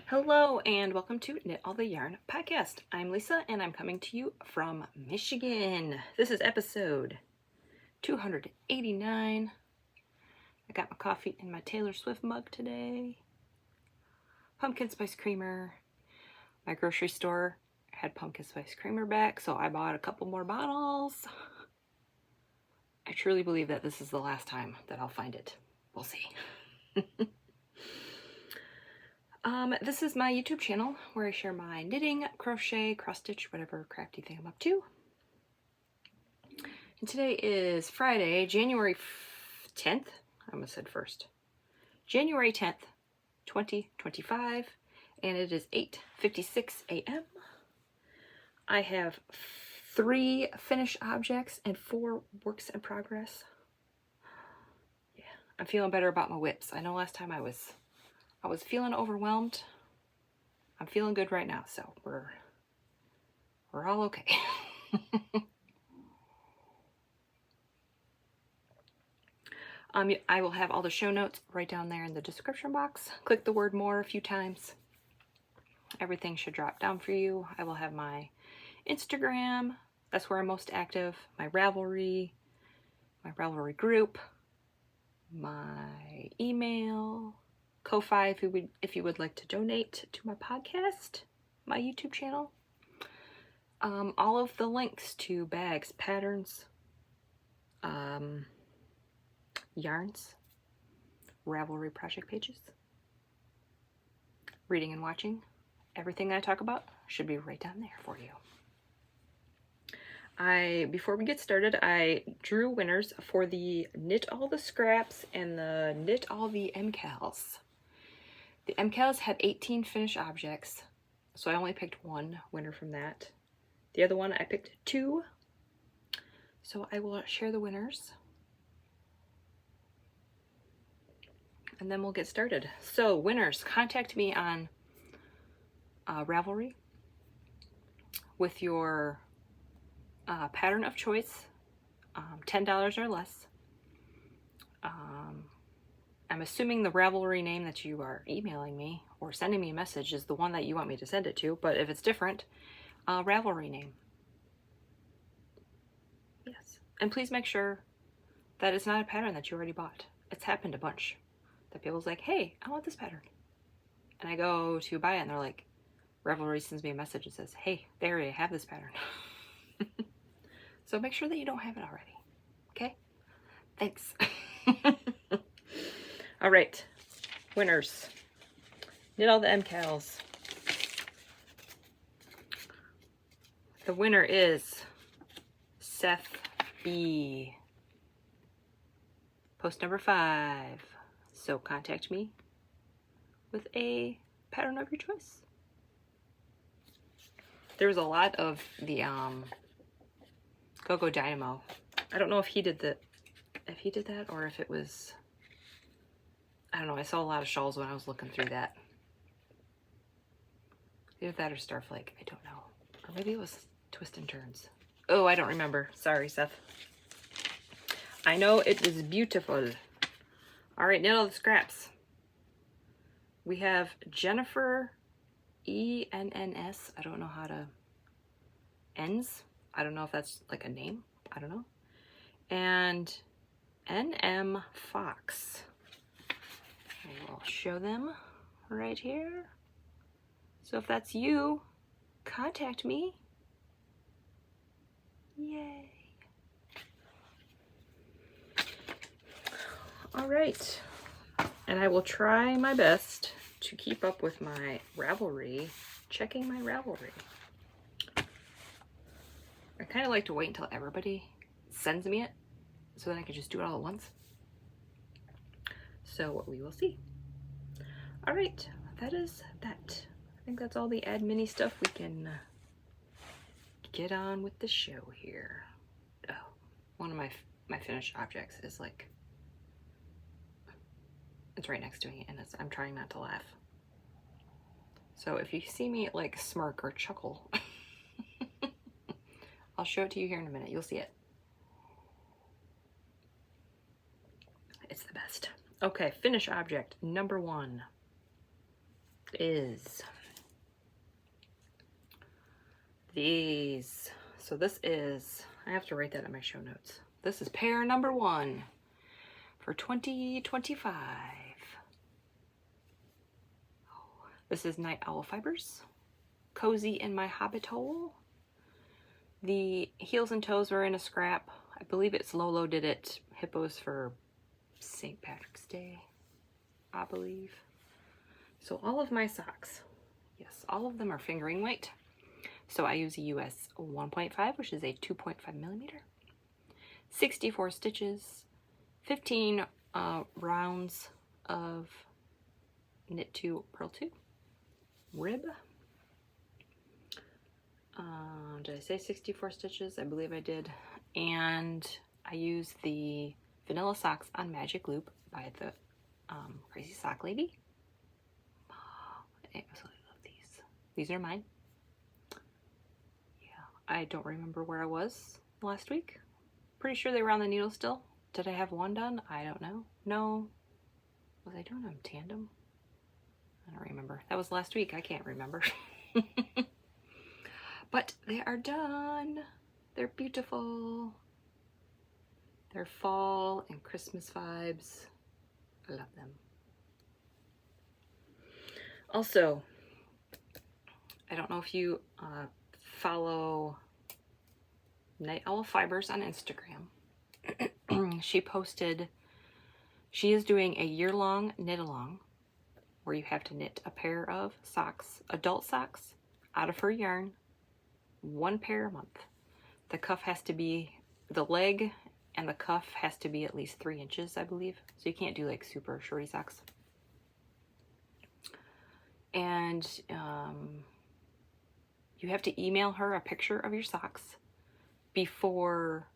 Hello and welcome to Knit All the Yarn podcast. I'm Lisa and I'm coming to you from Michigan. This is episode 289. I got my coffee in my Taylor Swift mug today. Pumpkin spice creamer. My grocery store had pumpkin spice creamer back, so I bought a couple more bottles. I truly believe that this is the last time that I'll find it. We'll see. This is my YouTube channel where I share my knitting, crochet, cross stitch, whatever crafty thing I'm up to. And today is Friday, January 10th. I almost said first. January 10th, 2025, and it is 8:56 a.m. I have 3 finished objects and 4 works in progress. Yeah, I'm feeling better about my whips. I know last time I was feeling overwhelmed. I'm feeling good right now, so we're all okay. I will have all the show notes right down there in the description box. Click the word more a few times. Everything should drop down for you. I will have my Instagram, that's where I'm most active, my Ravelry group, my email, Ko-Fi if you would like to donate to my podcast, my YouTube channel. All of the links to bags, patterns, yarns, Ravelry project pages, reading and watching, everything I talk about should be right down there for you. Before we get started, I drew winners for the Knit All the Scraps and the Knit All the MCALs. The MCALs had 18 finished objects, so I only picked one winner from that. The other one I picked 2, so I will share the winners. And then we'll get started. So winners, contact me on Ravelry with your pattern of choice, $10 or less. I'm assuming the Ravelry name that you are emailing me or sending me a message is the one that you want me to send it to, but if it's different, Ravelry name. Yes. And please make sure that it's not a pattern that you already bought. It's happened a bunch. That people's like, hey, I want this pattern. And I go to buy it and they're like, Ravelry sends me a message that says, hey, they already have this pattern. So make sure that you don't have it already. Okay? Thanks. All right, winners. Knit All the MCALs. The winner is Seth B. Post number 5. So contact me with a pattern of your choice. There was a lot of the Go Dynamo. I don't know if he did that or if it was, I don't know, I saw a lot of shawls when I was looking through that. Either that or Starflake, I don't know. Or maybe it was Twist and Turns. Oh, I don't remember. Sorry, Seth. I know it was beautiful. All right, Knit All the Scraps. We have Jennifer ENNS. I don't know how to ends. I don't know if that's like a name. I don't know. And NM Fox. I will show them right here. So if that's you, contact me. Yay. All right. And I will try my best to keep up with my Ravelry, checking my Ravelry. I kind of like to wait until everybody sends me it so then I can just do it all at once. So we will see. All right, that is that. I think that's all the admin-y stuff. We can get on with the show here. Oh, one of my finished objects is like, it's right next to me and I'm trying not to laugh. So if you see me like smirk or chuckle, I'll show it to you here in a minute. You'll see it. It's the best. Okay, finish object number 1. is these. So this is, I have to write that in my show notes. This is pair number 1 for 2025. This is Night Owl Fibers. Cozy in my Hobbit hole. The heels and toes were in a scrap. I believe it's Lolo did it. Hippos for St. Patrick's Day, I believe. So all of my socks, yes, all of them are fingering weight. So I use a US 1.5, which is a 2.5 millimeter. 64 stitches, 15 rounds of knit 2, purl 2, rib. Did I say 64 stitches? I believe I did. And I use the Vanilla Socks on Magic Loop by the Crazy Sock Lady. I absolutely love these. These are mine. Yeah, I don't remember where I was last week. Pretty sure they were on the needle still. Did I have one done? I don't know. No. Was I doing them tandem? I don't remember. That was last week. I can't remember. But they are done. They're beautiful. They're fall and Christmas vibes. I love them. Also, I don't know if you follow Night Owl Fibers on Instagram. She is doing a year-long knit-along where you have to knit a pair of socks, adult socks, out of her yarn, 1 pair a month. The cuff has to be, the leg and the cuff has to be at least 3 inches, I believe. So you can't do like super shorty socks. And you have to email her a picture of your socks before,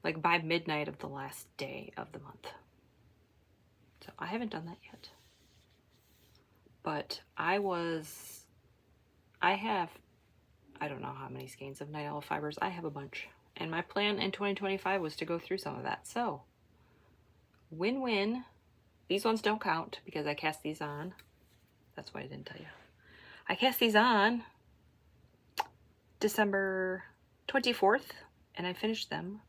like by midnight of the last day of the month. So I haven't done that yet. But I don't know how many skeins of Night Owl Fibers. I have a bunch. And my plan in 2025 was to go through some of that. So, win-win. These ones don't count because I cast these on. That's why I didn't tell you. I cast these on December 24th, and I finished them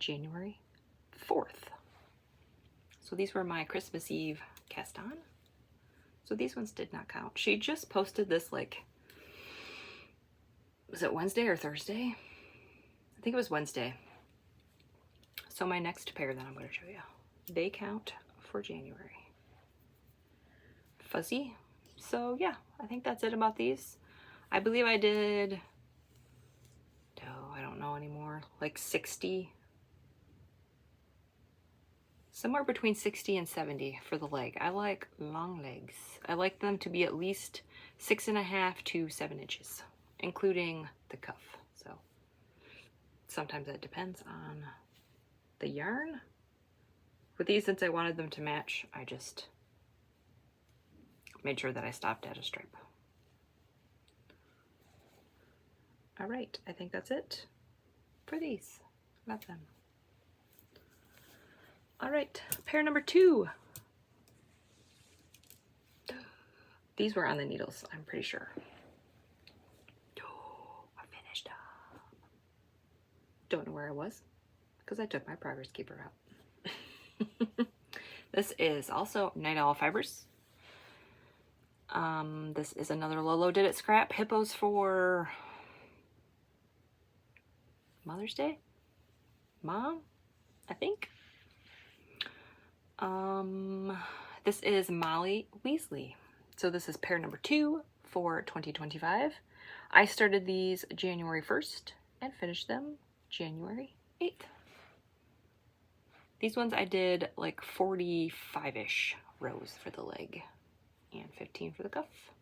January 4th. So these were my Christmas Eve cast on. So these ones did not count. She just posted this like, was it Wednesday or Thursday? I think it was Wednesday. So my next pair that I'm going to show you, they count for January. Fuzzy. So yeah, I think that's it about these. I believe I did, I don't know anymore, like 60. Somewhere between 60 and 70 for the leg. I like long legs. I like them to be at least 6.5 to 7 inches, including the cuff. So sometimes that depends on the yarn. With these, since I wanted them to match, I just made sure that I stopped at a stripe. All right, I think that's it for these. Love them. All right, pair number 2. These were on the needles, I'm pretty sure. Oh, I finished up. Don't know where I was because I took my progress keeper out. This is also Night Owl Fibers. This is another Lolo Did It scrap. Hippos for Mother's Day? Mom, I think. This is Molly Weasley. So this is pair number 2 for 2025. I started these January 1st and finished them January 8th. These ones I did like 45-ish rows for the leg and 15 for the cuff.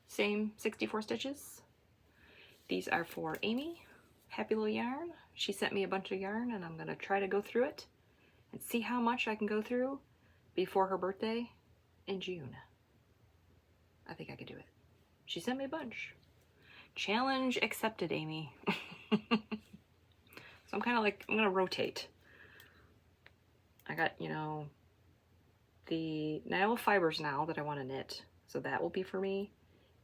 Same 64 stitches. These are for Amy. Happy little yarn. She sent me a bunch of yarn and I'm gonna try to go through it and see how much I can go through before her birthday in June. I think I could do it. She sent me a bunch. Challenge accepted, Amy. So I'm kind of like, I'm gonna rotate. I got, you know, the Night Owl Fibers now that I want to knit. So that will be for me.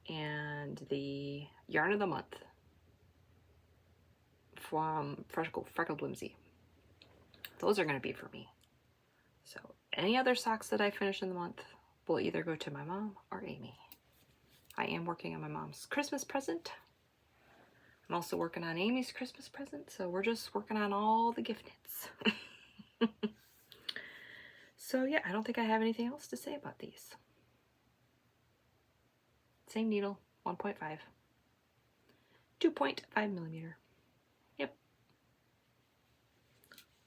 And the Yarn of the Month from Freckled Whimsy. Those are going to be for me. So any other socks that I finish in the month will either go to my mom or Amy. I am working on my mom's Christmas present. I'm also working on Amy's Christmas present. So we're just working on all the gift knits. So yeah, I don't think I have anything else to say about these. Same needle, 1.5. 2.5 millimeter. Yep.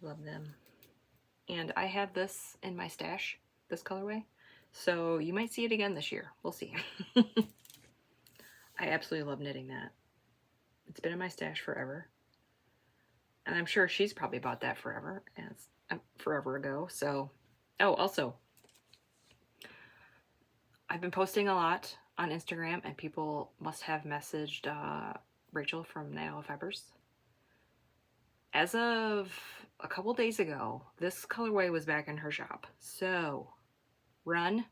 Love them. And I have this in my stash, this colorway. So you might see it again this year. We'll see. I absolutely love knitting that. It's been in my stash forever. And I'm sure she's probably bought that forever. And it's forever ago. So, oh, also, I've been posting a lot on Instagram, and people must have messaged Rachel from Nano Fibers. As of a couple days ago, this colorway was back in her shop. So run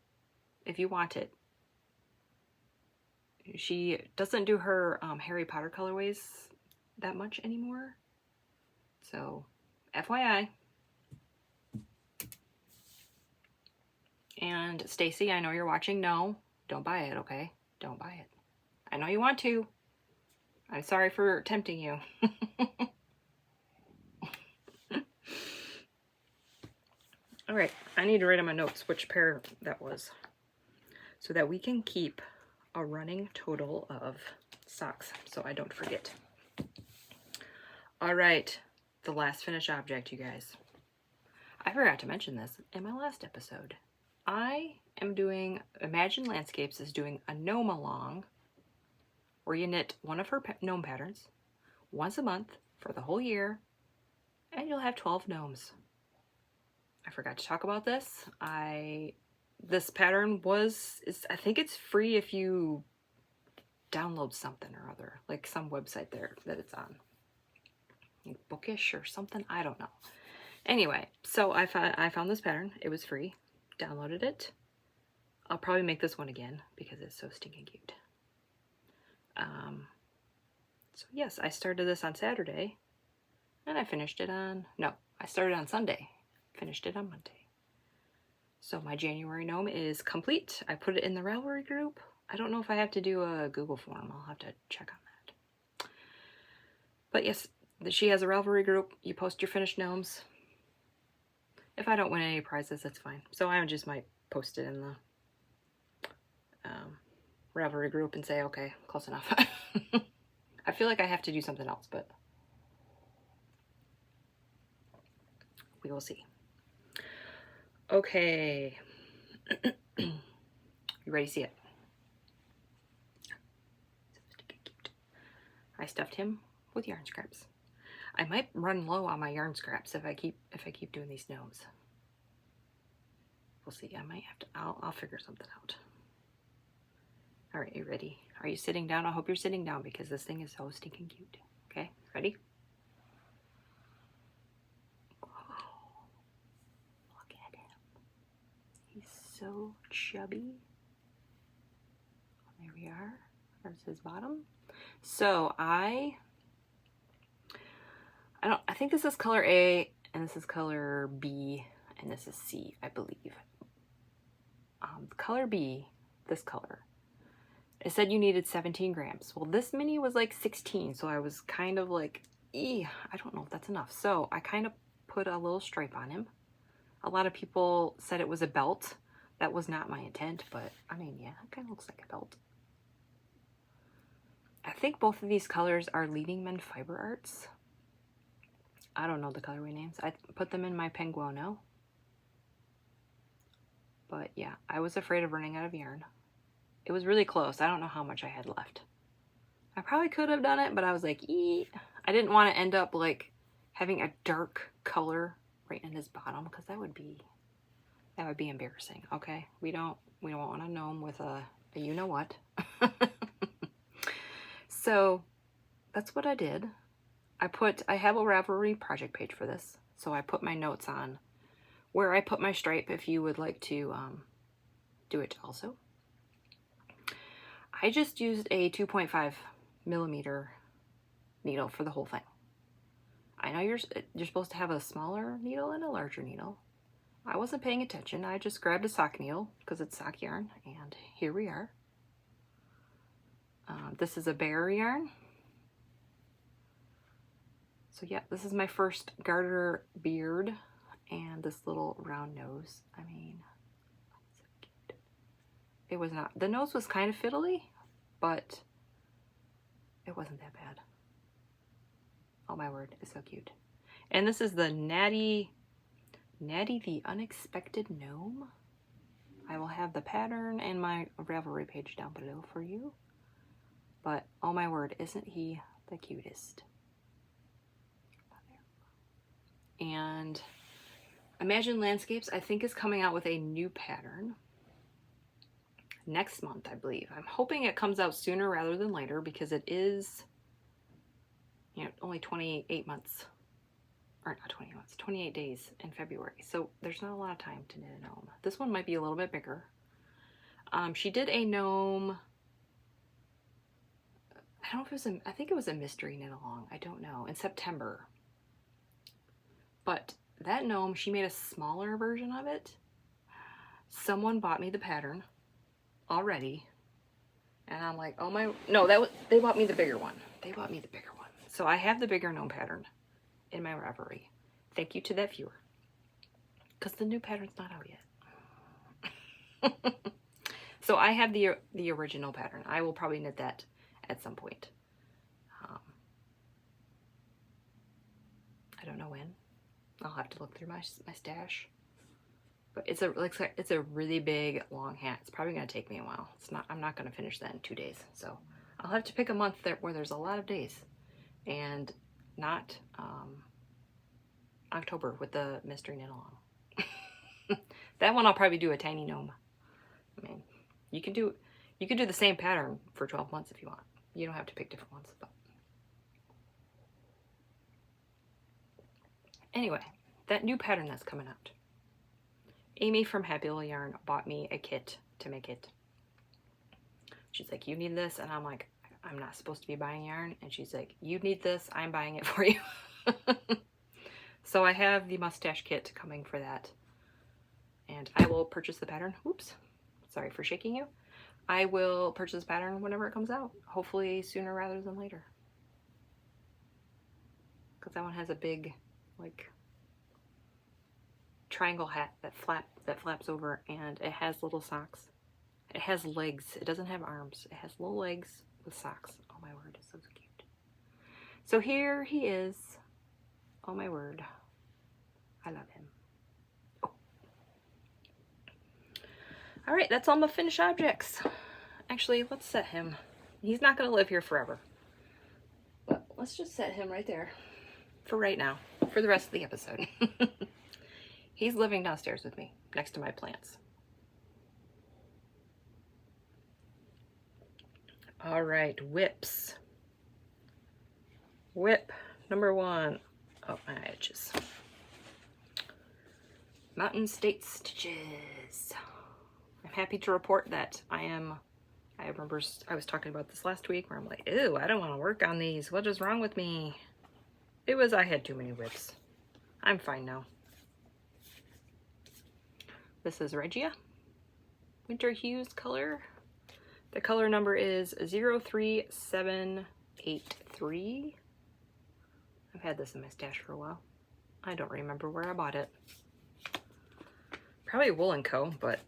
if you want it. She doesn't do her Harry Potter colorways that much anymore. So FYI. And Stacy, I know you're watching. No, don't buy it, okay? Don't buy it. I know you want to. I'm sorry for tempting you. All right, I need to write on my notes which pair that was so that we can keep a running total of socks so I don't forget. All right, the last finished object, you guys. I forgot to mention this in my last episode. I am doing, Imagine Landscapes is doing a gnome along where you knit one of her gnome patterns once a month for the whole year, and you'll have 12 gnomes. I forgot to talk about this. This pattern I think it's free if you download something or other, like some website there that it's on. Like Bookish or something, I don't know. Anyway, so I found this pattern. It was free. Downloaded it. I'll probably make this one again because it's so stinking cute. So yes, I started this on Saturday and I finished it on, no, I started on Sunday, finished it on Monday. So my January gnome is complete. I put it in the Ravelry group. I don't know if I have to do a Google form. I'll have to check on that. But yes, she has a Ravelry group. You post your finished gnomes. If I don't win any prizes, that's fine. So I just might post it in the Ravelry group and say, okay, close enough. I feel like I have to do something else, but we will see. Okay. You ready to see it? I stuffed him with yarn scraps. I might run low on my yarn scraps if I keep doing these gnomes. We'll see. I might have to. I'll figure something out. All right, you ready? Are you sitting down? I hope you're sitting down because this thing is so stinking cute. Okay, ready? Oh, look at him. He's so chubby. There we are. There's his bottom. So I think this is color A, and this is color B, and this is C, I believe. Color B, this color, it said you needed 17 grams. Well, this mini was like 16, so I was kind of like, I don't know if that's enough. So I kind of put a little stripe on him. A lot of people said it was a belt. That was not my intent, but I mean, yeah, it kind of looks like a belt. I think both of these colors are Leading Men Fiber Arts. I don't know the colorway names. I put them in my Penguono. But yeah, I was afraid of running out of yarn. It was really close. I don't know how much I had left. I probably could have done it, but I was like, I didn't want to end up like having a dark color right in his bottom because that would be embarrassing. Okay, we don't want a gnome with a you know what. So that's what I did. I have a Ravelry project page for this, so I put my notes on where I put my stripe if you would like to do it also. I just used a 2.5 millimeter needle for the whole thing. I know you're supposed to have a smaller needle and a larger needle. I wasn't paying attention. I just grabbed a sock needle because it's sock yarn, and here we are. This is a bear yarn. So yeah, this is my first garter beard, and this little round nose. I mean, so cute. It was not, the nose was kind of fiddly, but it wasn't that bad. Oh my word, it's so cute. And this is the Gnatty the Unexpected Gnome. I will have the pattern and my Ravelry page down below for you. But oh my word, isn't he the cutest? And Imagine Landscapes, I think, is coming out with a new pattern next month, I believe. I'm hoping it comes out sooner rather than later because it is, you know, only 28 months, or not 20 months, 28 days in February. So there's not a lot of time to knit a gnome. This one might be a little bit bigger. She did a gnome, I don't know if it was I think it was a mystery knit along, I don't know, in September. But that gnome, she made a smaller version of it. Someone bought me the pattern already. And I'm like, oh my, no, they bought me the bigger one. They bought me the bigger one. So I have the bigger gnome pattern in my Ravelry. Thank you to that viewer. Because the new pattern's not out yet. So I have the original pattern. I will probably knit that at some point. I don't know when. I'll have to look through my stash. But it's a really big long hat. It's probably gonna take me a while. I'm not gonna finish that in 2 days. So I'll have to pick a month where there's a lot of days, and not October with the mystery knit along. That one I'll probably do a tiny gnome. I mean, you can do the same pattern for 12 months if you want. You don't have to pick different ones. But anyway, that new pattern that's coming out. Amy from Happy Little Yarn bought me a kit to make it. She's like, you need this? And I'm like, I'm not supposed to be buying yarn. And she's like, you need this, I'm buying it for you. So I have the mustache kit coming for that. And I will purchase the pattern. Oops, sorry for shaking you. I will purchase the pattern whenever it comes out. Hopefully sooner rather than later. Because that one has a big, like, triangle hat that flaps over, and it has little socks. It has legs. It doesn't have arms. It has little legs with socks. Oh my word, it's so cute. So here he is. Oh my word. I love him. Oh. All right, that's all my finished objects. Actually, let's set him. He's not going to live here forever. But let's just set him right there for right now, for the rest of the episode. He's living downstairs with me, next to my plants. All right, whips. Whip number 1. Oh, my edges. Mountain State Stitches. I'm happy to report that I remember I was talking about this last week where I'm like, ew, I don't want to work on these. What is wrong with me? It was I had too many whips. I'm fine now. This is Regia, Winter Hues color. The color number is 03783. I've had this in my stash for a while. I don't remember where I bought it. Probably Wool & Co., but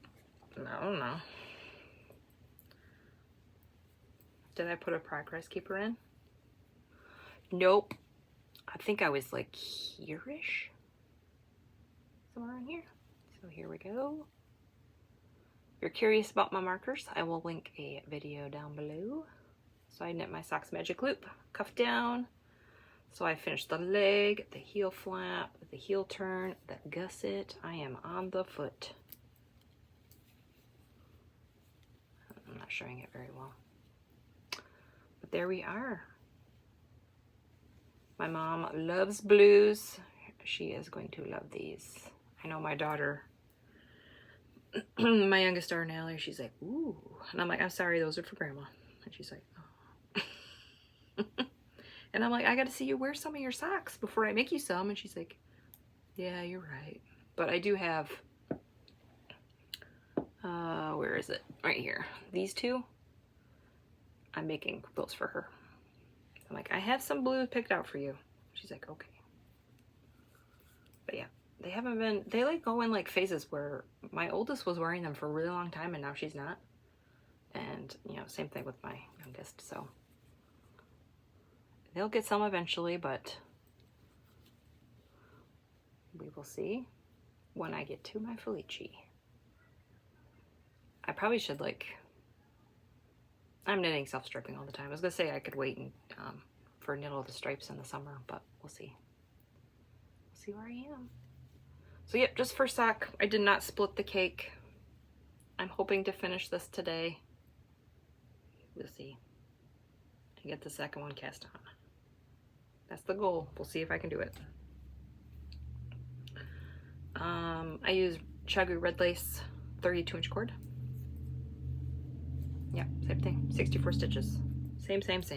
I don't know. Did I put a progress keeper in? Nope. I think I was like here-ish. Somewhere around here. So here we go. If you're curious about my markers, I will link a video down below. So I knit my socks magic loop, cuff down. So I finished the leg, the heel flap, the heel turn, the gusset. I am on the foot. I'm not showing it very well. But there we are. My mom loves blues. She is going to love these. I know my daughter My youngest daughter, Natalie, she's like, ooh. And I'm like, I'm sorry, those are for Grandma. And she's like, oh. And I'm like, I got to see you wear some of your socks before I make you some. And she's like, yeah, you're right. But I do have, where is it? Right here. These two, I'm making those for her. I'm like, I have some blue picked out for you. She's like, okay. But yeah, they haven't been, they like go in like phases where my oldest was wearing them for a really long time and now she's not. And, you know, same thing with my youngest, so. They'll get some eventually, but we will see when I get to my Felici. I probably should, like, I'm knitting self-striping all the time. I was going to say I could wait and, for knit all the stripes in the summer, but we'll see. We'll see where I am. So yep, just for sock, I did not split the cake. I'm hoping to finish this today. We'll see. And get the second one cast on. That's the goal. We'll see if I can do it. I use Chiaogoo red lace 32-inch cord. Yeah, same thing. 64 stitches. Same. So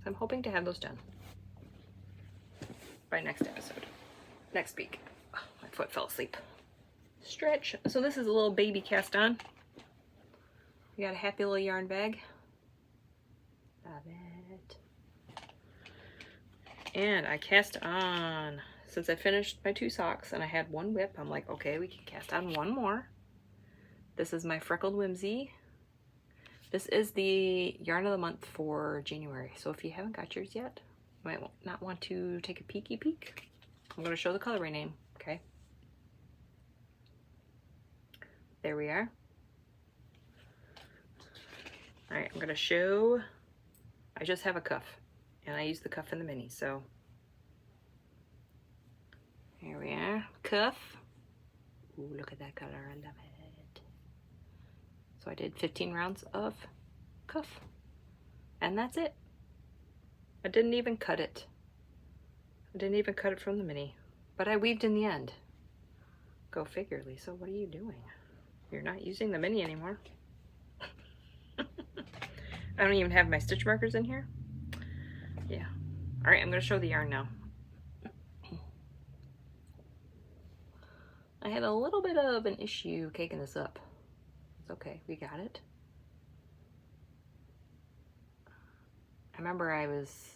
I'm hoping to have those done by next episode. Next week. Oh, my foot fell asleep. Stretch. So this is a little baby cast on. We got a happy little yarn bag. Love it. And I cast on, since I finished my 2 socks and I had 1 whip, I'm like, okay, we can cast on 1 more. This is my Freckled Whimsy. This is the yarn of the month for January. So if you haven't got yours yet, you might not want to take a peeky peek. I'm going to show the colorway name, okay? There we are. All right, I'm going to show, I just have a cuff. And I use the cuff in the mini, so here we are, cuff. Ooh, look at that color, I love it. So I did 15 rounds of cuff, and that's it. I didn't even cut it. I didn't even cut it from the mini, but I weaved in the end. Go figure, Lisa, what are you doing? You're not using the mini anymore. I don't even have my stitch markers in here. Yeah. All right, I'm going to show the yarn now. I had a little bit of an issue caking this up. It's okay, we got it. I remember I was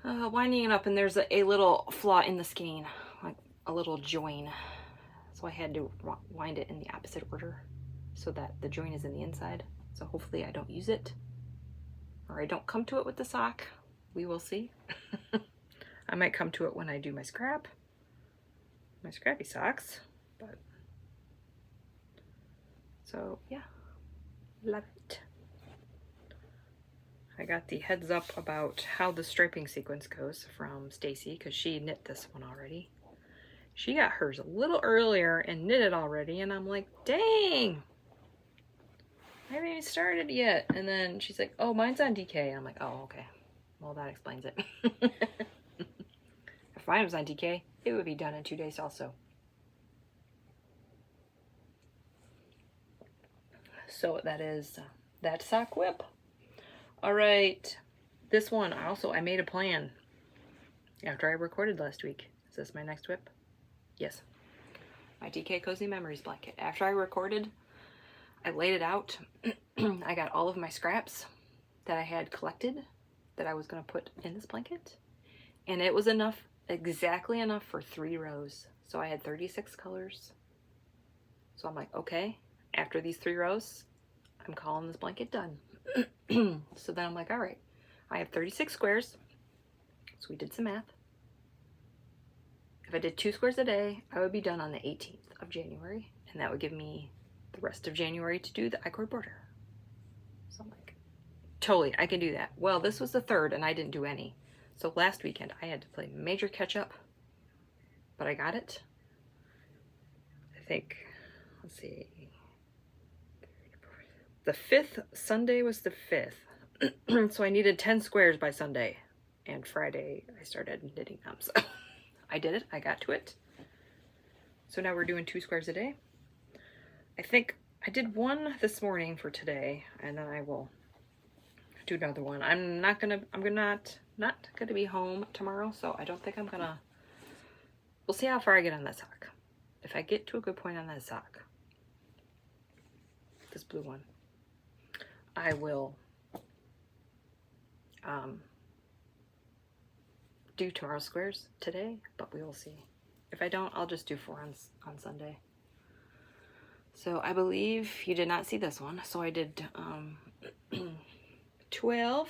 winding it up and there's a little flaw in the skein, like a little join. So I had to wind it in the opposite order so that the join is in the inside. So hopefully I don't use it. Or I don't come to it with the sock. We will see. I might come to it when I do my scrappy socks, but so yeah, love it. I got the heads up about how the striping sequence goes from Stacy because she knit this one already. She got hers a little earlier and knit it already, and I'm like, dang! I haven't even started yet. And then she's like, oh, mine's on DK. I'm like, oh, okay. Well, that explains it. If mine was on DK, it would be done in 2 days also. So that is that sock whip. All right. This one, I made a plan after I recorded last week. Is this my next whip? Yes. My DK Cozy Memories blanket. After I recorded, I laid it out. I got all of my scraps that I had collected that I was going to put in this blanket. And it was enough, exactly enough for 3 rows. So I had 36 colors. So I'm like, okay, after these 3 rows, I'm calling this blanket done. So then I'm like, all right, I have 36 squares. So we did some math. If I did 2 squares a day, I would be done on the 18th of January. And that would give me the rest of January to do the I-cord border. So I'm like, totally, I can do that. Well, this was the 3rd and I didn't do any. So last weekend I had to play major catch up, but I got it. I think, let's see, the 5th, Sunday was the 5th. So I needed 10 squares by Sunday, and Friday I started knitting them. So I did it, I got to it. So now we're doing 2 squares a day. I think I did one this morning for today, and then I will do another one. I'm not gonna be home tomorrow, so I don't think I'm gonna, we'll see how far I get on that sock. If I get to a good point on that sock, this blue one, I will do tomorrow's squares today, but we will see. If I don't, I'll just do 4 on Sunday. So I believe you did not see this one. So I did 12,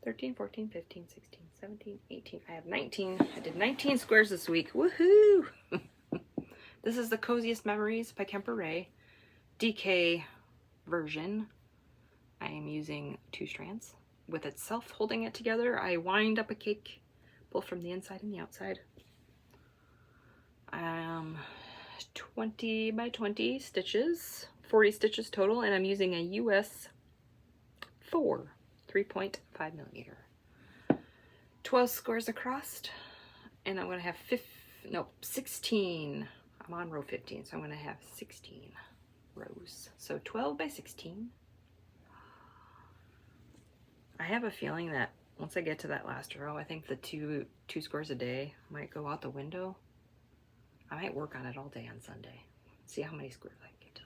13, 14, 15, 16, 17, 18. I have 19. I did 19 squares this week. Woohoo! This is the Coziest Memories by Kemper Ray DK version. I am using 2 strands. With itself holding it together, I wind up a cake both from the inside and the outside. 20 by 20 stitches, 40 stitches total, and I'm using a US 4 3.5 millimeter. 12 squares across, and I'm going to have 16. I'm on row 15, so I'm going to have 16 rows. So 12 by 16. I have a feeling that once I get to that last row, I think the two squares a day might go out the window. I might work on it all day on Sunday. See how many squares I can get done.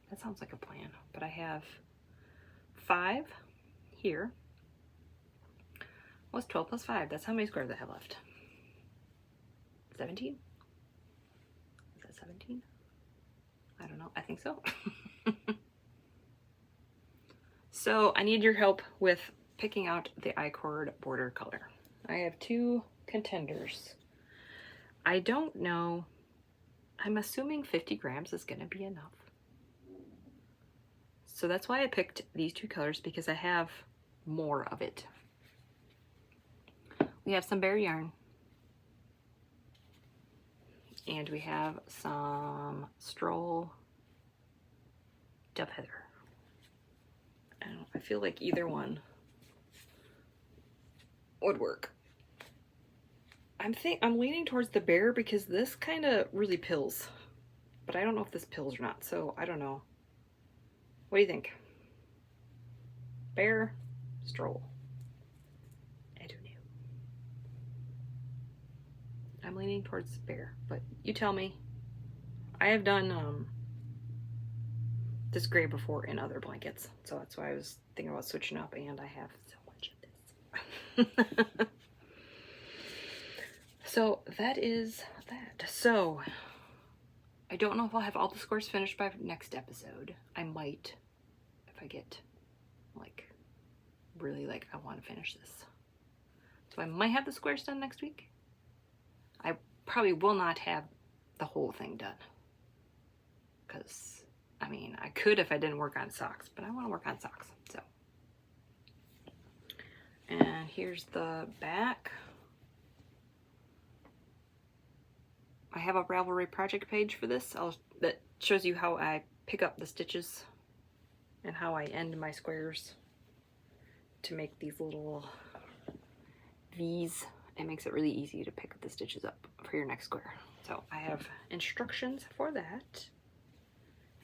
That sounds like a plan. But I have 5 here. What's 12 plus 5? That's how many squares I have left. 17? Is that 17? I don't know. I think so. So I need your help with picking out the I-cord border color. I have 2 contenders. I don't know. I'm assuming 50 grams is going to be enough. So that's why I picked these 2 colors, because I have more of it. We have some bear yarn. And we have some Stroll Dove Heather. I feel like either one would work. I'm leaning towards the bear because this kind of really pills, but I don't know if this pills or not, so I don't know. What do you think? Bear, Stroll? I don't know. I'm leaning towards bear, but you tell me. I have done this gray before in other blankets, so that's why I was thinking about switching up, and I have so much of this. So that is that. So I don't know if I'll have all the squares finished by next episode. I might, if I get really I want to finish this. So I might have the squares done next week. I probably will not have the whole thing done, because I mean, I could if I didn't work on socks, but I want to work on socks. So, and here's the back. I have a Ravelry project page for this. That shows you how I pick up the stitches and how I end my squares to make these little V's. It makes it really easy to pick up the stitches up for your next square. So I have instructions for that.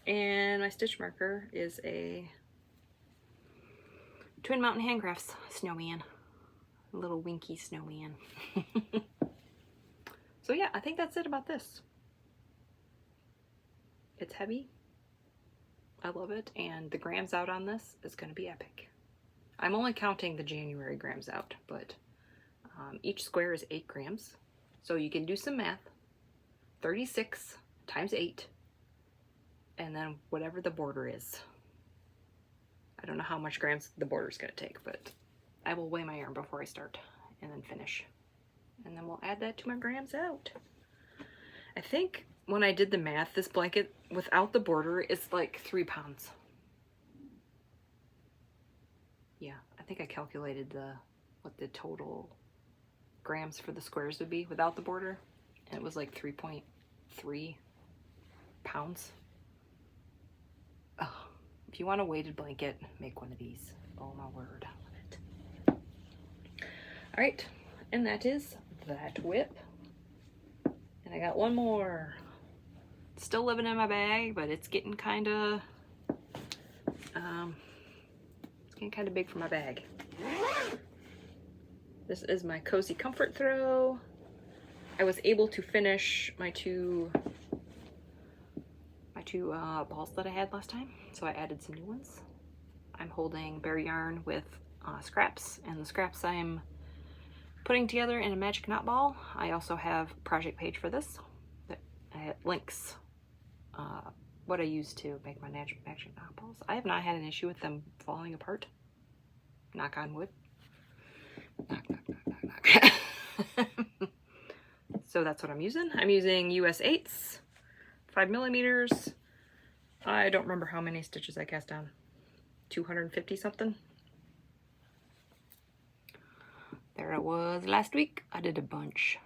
And my stitch marker is a Twin Mountain Handcrafts snowman. A little winky snowman. So yeah, I think that's it about this. It's heavy. I love it. And the grams out on this is going to be epic. I'm only counting the January grams out, but each square is 8 grams. So you can do some math. 36 times 8. And then whatever the border is. I don't know how much grams the border is going to take, but I will weigh my yarn before I start and then finish. And then we'll add that to my grams out. I think when I did the math, this blanket without the border is like 3 pounds. Yeah, I think I calculated what the total grams for the squares would be without the border. And it was like 3.3 pounds. Oh, if you want a weighted blanket, make one of these. Oh my word, I love it. All right, and that is that whip. And I got one more. Still living in my bag, but it's getting kind of big for my bag. This is my Cozy Comfort Throw. I was able to finish my two balls that I had last time, so I added some new ones. I'm holding bare yarn with scraps, and the scraps I'm putting together in a magic knot ball. I also have a project page for this that links what I use to make my magic knot balls. I have not had an issue with them falling apart. Knock on wood. Knock, knock, knock, knock, knock. So that's what I'm using. I'm using US 8s, 5mm. I don't remember how many stitches I cast down. 250 something. There it was last week. I did a bunch.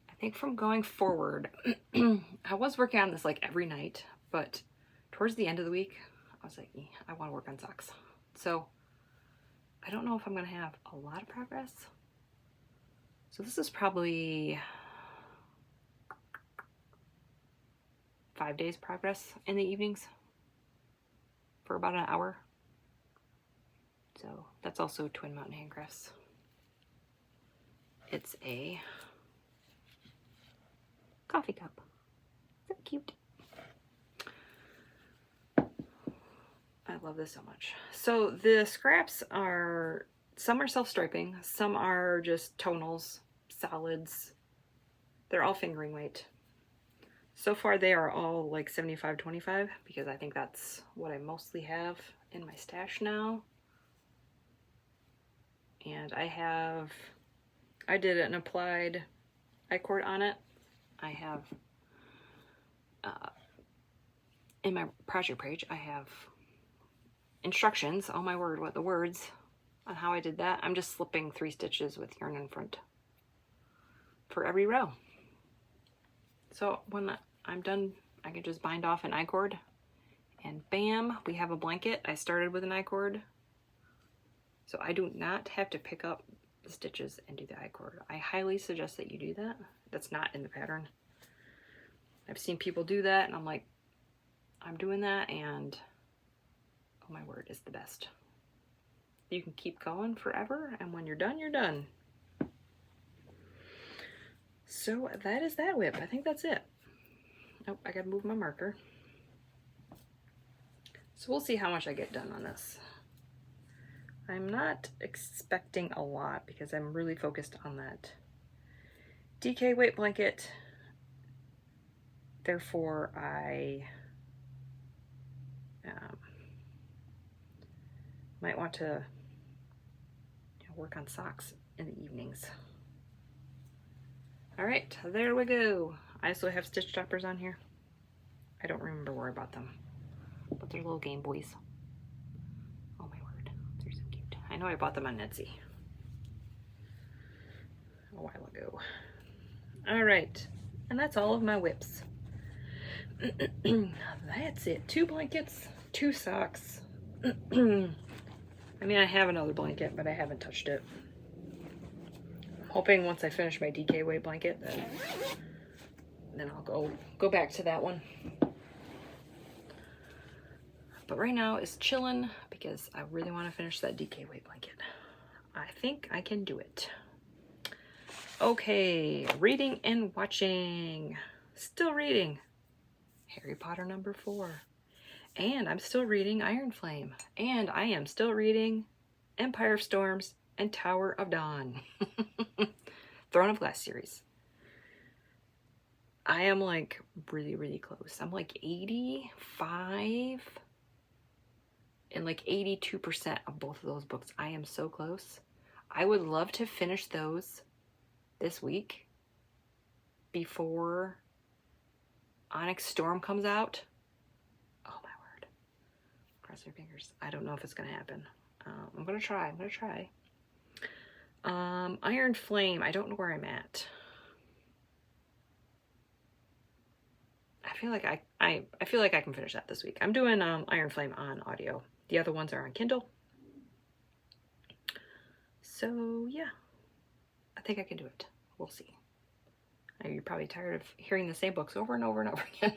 I think from going forward, I was working on this like every night, but towards the end of the week, I was like, I want to work on socks. So I don't know if I'm going to have a lot of progress. So this is probably 5 days progress in the evenings for about an hour. So that's also Twin Mountain Handcrafts. It's a coffee cup. So cute. I love this so much. So the scraps are, some are self-striping, some are just tonals, solids. They're all fingering weight. So far they are all like 75-25 because I think that's what I mostly have in my stash now. And I did an applied I-cord on it. I have, in my project page, I have instructions, oh my word, what the words on how I did that. I'm just slipping 3 stitches with yarn in front for every row. So when I'm done, I can just bind off an I-cord and bam, we have a blanket. I started with an I-cord, so I do not have to pick up the stitches and do the I-cord. I highly suggest that you do that. That's not in the pattern. I've seen people do that and I'm like, I'm doing that and oh my word, it's the best. You can keep going forever and when you're done, you're done. So that is that whip. I think that's it. Oh, I gotta move my marker. So we'll see how much I get done on this. I'm not expecting a lot because I'm really focused on that DK weight blanket. Therefore, I might want to work on socks in the evenings. All right, there we go. I also have stitch toppers on here. I don't remember where I bought them, but they're little Game Boys. Oh my word, they're so cute. I know I bought them on Etsy a while ago. All right, and that's all of my whips. That's it. 2 blankets, 2 socks. I mean, I have another blanket, but I haven't touched it. I'm hoping once I finish my DK weight blanket, then I'll go back to that one. But right now it's chilling because I really want to finish that DK weight blanket. I think I can do it. Okay, reading and watching. Still reading Harry Potter #4. And I'm still reading Iron Flame. And I am still reading Empire of Storms and Tower of Dawn. Throne of Glass series. I am like really, really close. I'm like 85 and like 82% of both of those books. I am so close. I would love to finish those this week before Onyx Storm comes out. Oh my word. Cross your fingers. I don't know if it's going to happen. I'm going to try. Iron Flame. I don't know where I'm at. I feel like I feel like I can finish that this week. I'm doing Iron Flame on audio. The other ones are on Kindle. So yeah, I think I can do it. We'll see. I know you're probably tired of hearing the same books over and over and over again.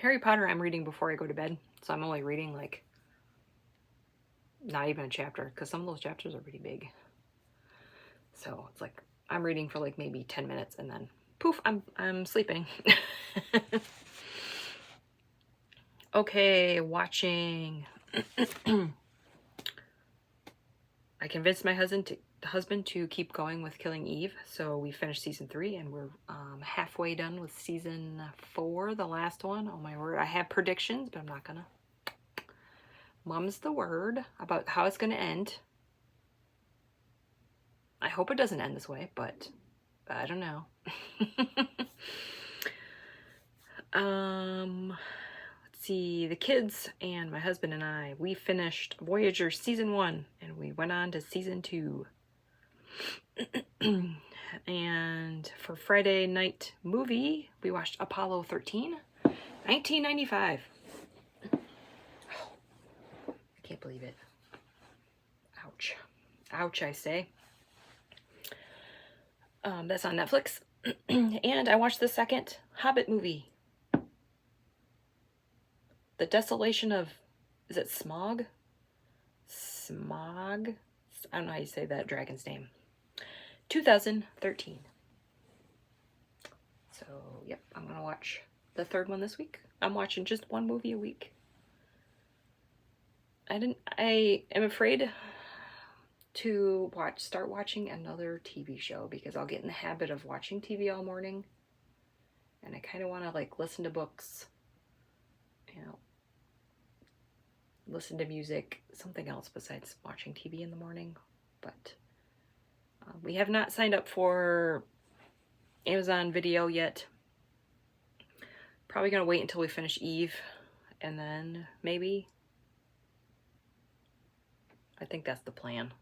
Harry Potter I'm reading before I go to bed, so I'm only reading like not even a chapter, because some of those chapters are pretty big. So it's like I'm reading for like maybe 10 minutes and then poof, I'm sleeping. Okay, watching. I convinced my husband to keep going with Killing Eve, so we finished season 3 and we're halfway done with season 4, the last one. Oh my word, I have predictions, but I'm not gonna. Mum's the word about how it's gonna end. I hope it doesn't end this way, but I don't know. Let's see, the kids and my husband and I, we finished Voyager season 1 and we went on to season 2. And for Friday night movie, we watched Apollo 13, 1995. I can't believe it. Ouch. Ouch, I say. That's on Netflix. And I watched the second Hobbit movie. The Desolation of, is it Smog? Smog? I don't know how you say that dragon's name. 2013. So, yep, I'm going to watch the third one this week. I'm watching just one movie a week. I am afraid to start watching another TV show because I'll get in the habit of watching TV all morning. And I kind of want to like listen to books, you know, listen to music, something else besides watching TV in the morning. But we have not signed up for Amazon Video yet. Probably going to wait until we finish Eve and then maybe. I think that's the plan.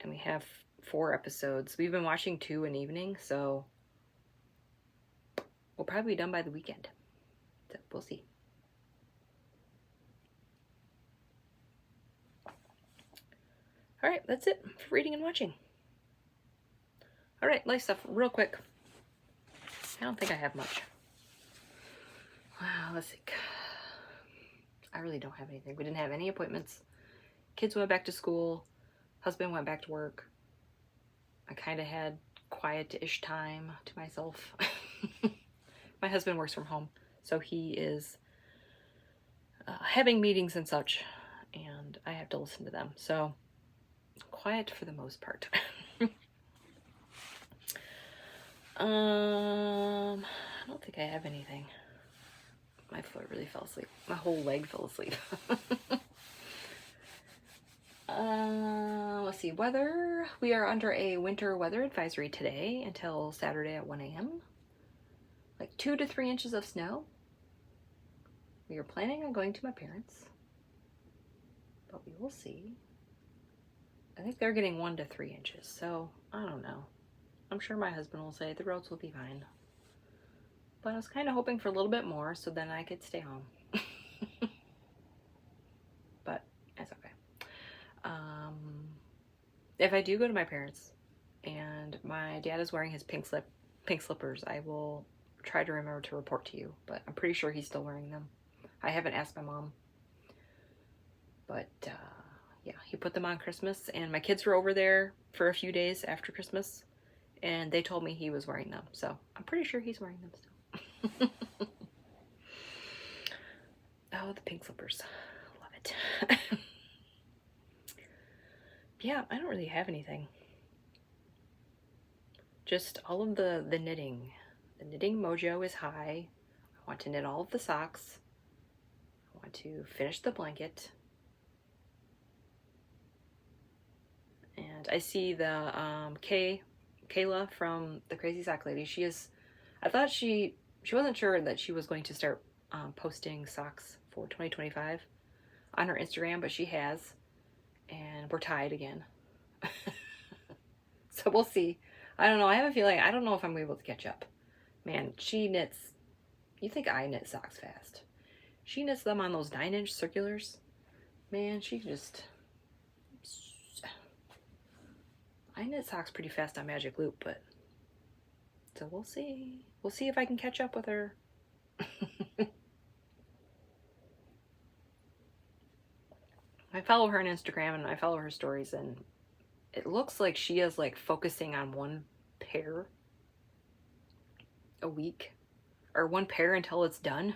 And we have 4 episodes. We've been watching 2 an evening, so we'll probably be done by the weekend. So we'll see. All right, that's it for reading and watching. All right, life stuff real quick. I don't think I have much. Wow, let's see. I really don't have anything. We didn't have any appointments. Kids went back to school. Husband went back to work. I kind of had quiet-ish time to myself. My husband works from home, so he is having meetings and such, and I have to listen to them. So, quiet for the most part. I don't think I have anything. My foot really fell asleep. My whole leg fell asleep. Let's see, weather. We are under a winter weather advisory today until Saturday at 1 a.m. Like 2 to 3 inches of snow. We are planning on going to my parents, but we will see. I think they're getting 1 to 3 inches, so I don't know. I'm sure my husband will say the roads will be fine. But I was kind of hoping for a little bit more so then I could stay home. But it's okay. If I do go to my parents and my dad is wearing his pink slippers, I will try to remember to report to you. But I'm pretty sure he's still wearing them. I haven't asked my mom. But yeah, he put them on Christmas. And my kids were over there for a few days after Christmas. And they told me he was wearing them. So I'm pretty sure he's wearing them still. Oh, the pink slippers. Love it. Yeah, I don't really have anything. Just all of the knitting. The knitting mojo is high. I want to knit all of the socks. I want to finish the blanket. And I see the Kayla from the Crazy Sock Lady. I thought she wasn't sure that she was going to start posting socks for 2025 on her Instagram, but she has. And we're tied again. So we'll see. I don't know. I have a feeling, I don't know if I'm able to catch up. Man, she knits, you think I knit socks fast. She knits them on those 9-inch circulars. Man, she just, I knit socks pretty fast on Magic Loop, but so we'll see. We'll see if I can catch up with her. I follow her on Instagram and I follow her stories, and it looks like she is like focusing on one pair a week, or one pair until it's done.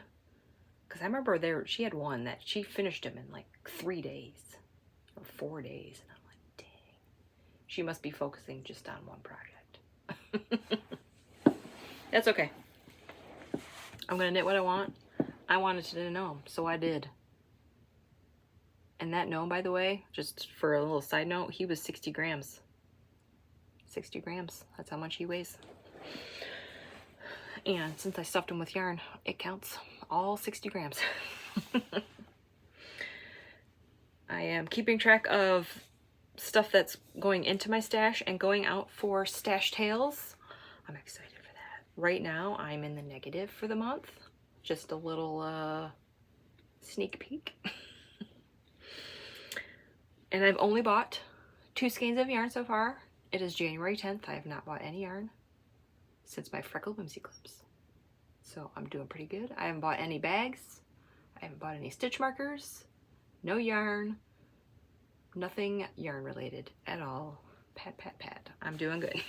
Because I remember she had one that she finished them in like 3 days or 4 days, and I'm like, dang, she must be focusing just on one project. That's okay. I'm gonna knit what I want. I wanted to knit a gnome, so I did. And that gnome, by the way, just for a little side note, he was 60 grams. 60 grams. That's how much he weighs. And since I stuffed him with yarn, it counts all 60 grams. I am keeping track of stuff that's going into my stash and going out for stash tails. I'm excited for that. Right now, I'm in the negative for the month. Just a little sneak peek. And I've only bought 2 skeins of yarn so far. It is January 10th. I have not bought any yarn since my Freckle Whimsy Clips. So I'm doing pretty good. I haven't bought any bags. I haven't bought any stitch markers. No yarn. Nothing yarn related at all. Pat, pat, pat. I'm doing good.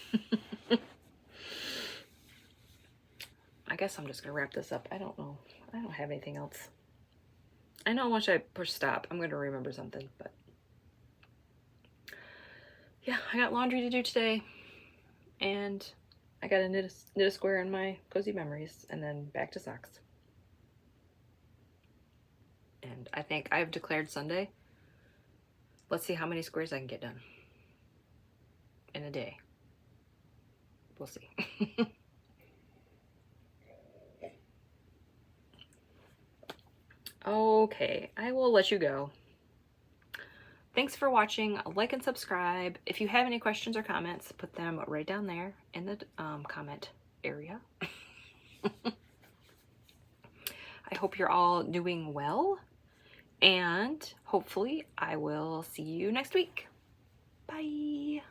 I guess I'm just going to wrap this up. I don't know. I don't have anything else. I know once I push stop, I'm going to remember something, but yeah, I got laundry to do today, and I got to knit a square in my Cozy Memories, and then back to socks. And I think I've declared Sunday. Let's see how many squares I can get done in a day. We'll see. Okay, I will let you go. Thanks for watching. Like and subscribe. If you have any questions or comments, put them right down there in the comment area. I hope you're all doing well, and hopefully I will see you next week. Bye.